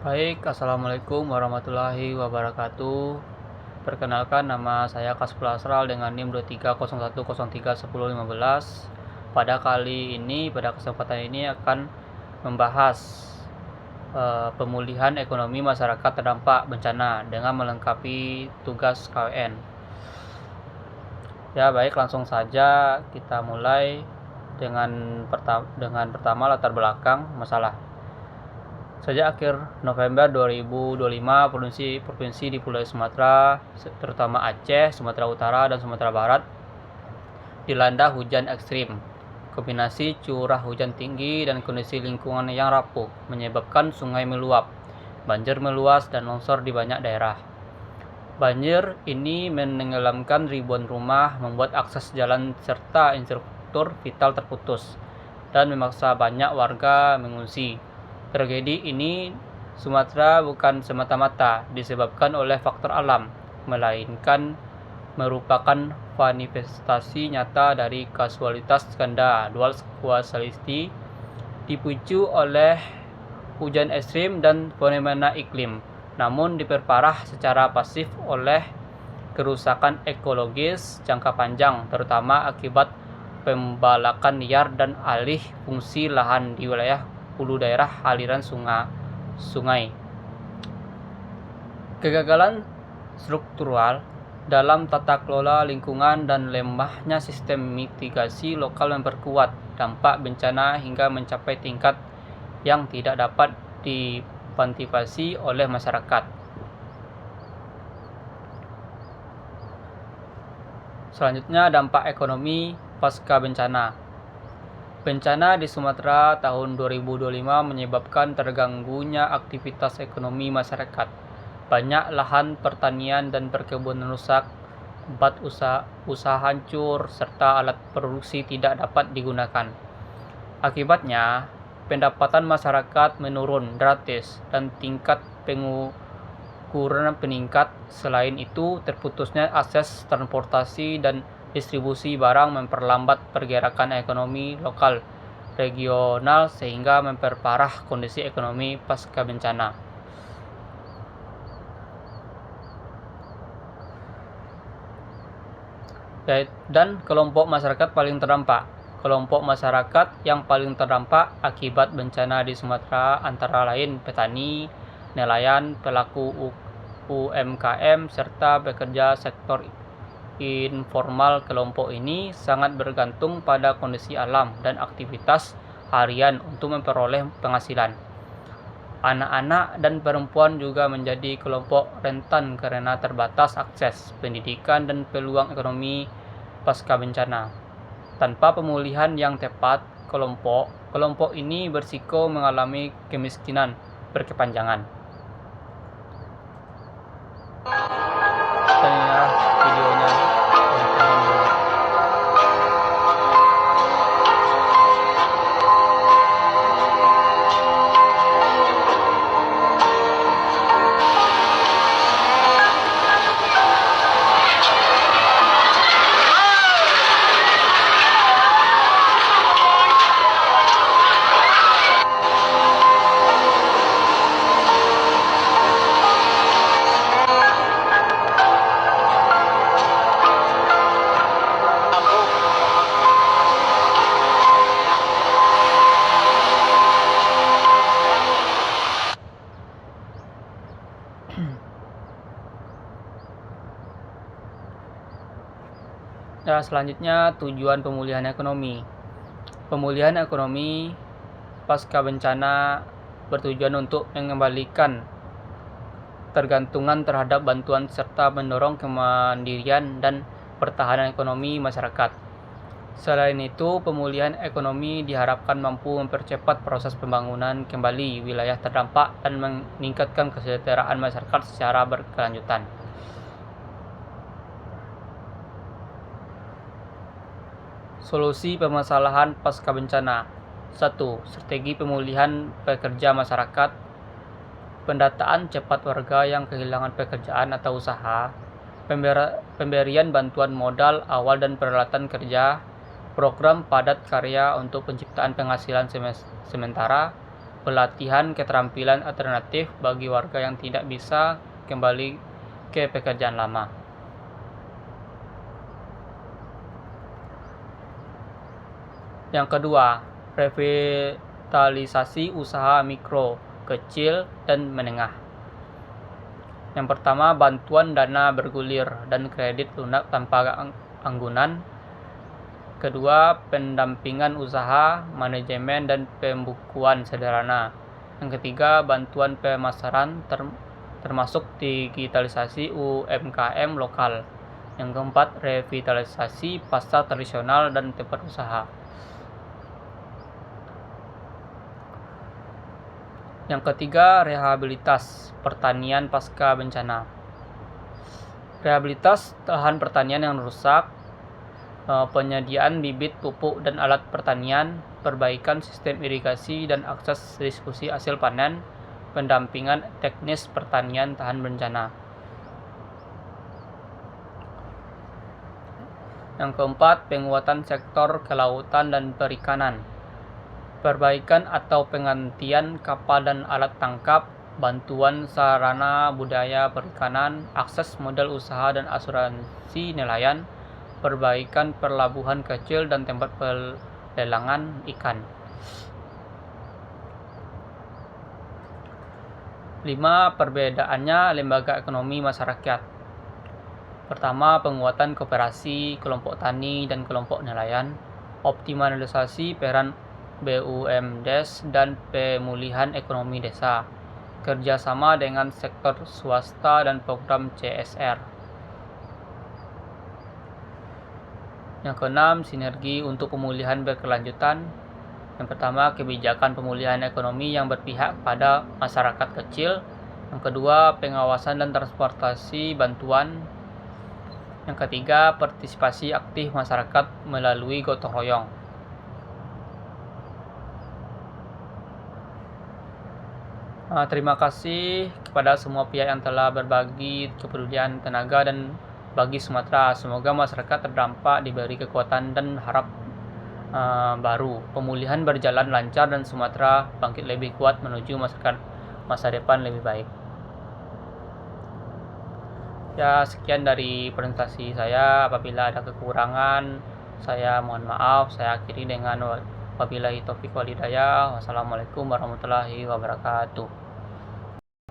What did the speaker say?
Baik, Assalamualaikum warahmatullahi wabarakatuh. Perkenalkan, nama saya Kasful Asral dengan NIM 2301031015. Pada kesempatan ini akan membahas pemulihan ekonomi masyarakat terdampak bencana dengan melengkapi tugas KWN. Ya, baik, langsung saja kita mulai dengan pertama latar belakang masalah. Sejak akhir November 2025, provinsi di Pulau Sumatera, terutama Aceh, Sumatera Utara, dan Sumatera Barat, dilanda hujan ekstrim. Kombinasi curah hujan tinggi dan kondisi lingkungan yang rapuh menyebabkan sungai meluap, banjir meluas, dan longsor di banyak daerah. Banjir ini menenggelamkan ribuan rumah, membuat akses jalan serta infrastruktur vital terputus, dan memaksa banyak warga mengungsi. Tragedi ini Sumatera bukan semata-mata disebabkan oleh faktor alam, melainkan merupakan manifestasi nyata dari kasualitas ganda dual causality dipicu oleh hujan ekstrim dan fenomena iklim, namun diperparah secara pasif oleh kerusakan ekologis jangka panjang, terutama akibat pembalakan liar dan alih fungsi lahan di wilayah hulu daerah aliran sungai. Kegagalan struktural dalam tata kelola lingkungan dan lemahnya sistem mitigasi lokal memperkuat dampak bencana hingga mencapai tingkat yang tidak dapat diantisipasi oleh masyarakat. Selanjutnya, dampak ekonomi pasca bencana. Bencana di Sumatera tahun 2025 menyebabkan terganggunya aktivitas ekonomi masyarakat. Banyak lahan pertanian dan perkebunan rusak, tempat usaha hancur, serta alat produksi tidak dapat digunakan. Akibatnya, pendapatan masyarakat menurun drastis dan tingkat pengangguran meningkat. Selain itu, terputusnya akses transportasi dan distribusi barang memperlambat pergerakan ekonomi lokal regional sehingga memperparah kondisi ekonomi pasca bencana. Dan kelompok masyarakat paling terdampak. Kelompok masyarakat yang paling terdampak akibat bencana di Sumatera antara lain petani, nelayan, pelaku UMKM, serta pekerja sektor informal. Kelompok ini sangat bergantung pada kondisi alam dan aktivitas harian untuk memperoleh penghasilan. Anak-anak dan perempuan juga menjadi kelompok rentan karena terbatas akses pendidikan dan peluang ekonomi pasca bencana. Tanpa pemulihan yang tepat, kelompok ini berisiko mengalami kemiskinan berkepanjangan. Dan inilah videonya. Selanjutnya, tujuan pemulihan ekonomi. Pemulihan ekonomi pasca bencana bertujuan untuk mengembalikan tergantungan terhadap bantuan serta mendorong kemandirian dan pertahanan ekonomi masyarakat. Selain itu, pemulihan ekonomi diharapkan mampu mempercepat proses pembangunan kembali wilayah terdampak dan meningkatkan kesejahteraan masyarakat secara berkelanjutan. Solusi permasalahan pasca bencana. 1. Strategi pemulihan pekerja masyarakat. Pendataan cepat warga yang kehilangan pekerjaan atau usaha. Pemberian bantuan modal awal dan peralatan kerja. Program padat karya untuk penciptaan penghasilan sementara. pelatihan keterampilan alternatif bagi warga yang tidak bisa kembali ke pekerjaan lama. Yang kedua, revitalisasi usaha mikro, kecil, dan menengah. Yang pertama, bantuan dana bergulir dan kredit lunak tanpa anggunan. Kedua, pendampingan usaha, manajemen, dan pembukuan sederhana. Yang ketiga, bantuan pemasaran termasuk digitalisasi UMKM lokal. Yang keempat, revitalisasi pasar tradisional dan tempat usaha. Yang ketiga, rehabilitas pertanian pasca bencana. Rehabilitas lahan pertanian yang rusak, penyediaan bibit, pupuk, dan alat pertanian, perbaikan sistem irigasi dan akses distribusi hasil panen, pendampingan teknis pertanian tahan bencana. Yang keempat, penguatan sektor kelautan dan perikanan. Perbaikan atau penggantian kapal dan alat tangkap, bantuan sarana budaya perikanan, akses modal usaha dan asuransi nelayan, perbaikan pelabuhan kecil dan tempat pelelangan ikan. 5. Perbedaannya lembaga ekonomi masyarakat. Pertama, penguatan koperasi, kelompok tani, dan kelompok nelayan, optimalisasi peran BUMDes dan pemulihan ekonomi desa, kerjasama dengan sektor swasta dan program CSR. Yang keenam, sinergi untuk pemulihan berkelanjutan. Yang pertama, kebijakan pemulihan ekonomi yang berpihak pada masyarakat kecil. Yang kedua, pengawasan dan transportasi bantuan. Yang ketiga, partisipasi aktif masyarakat melalui gotong royong. Terima kasih kepada semua pihak yang telah berbagi kepedulian tenaga dan bagi Sumatera. Semoga masyarakat terdampak diberi kekuatan dan harap baru. Pemulihan berjalan lancar dan Sumatera bangkit lebih kuat menuju masa depan lebih baik. Ya, sekian dari presentasi saya. Apabila ada kekurangan, saya mohon maaf. Saya akhiri dengan wabillahi taufiq wal hidayah. Wassalamualaikum warahmatullahi wabarakatuh.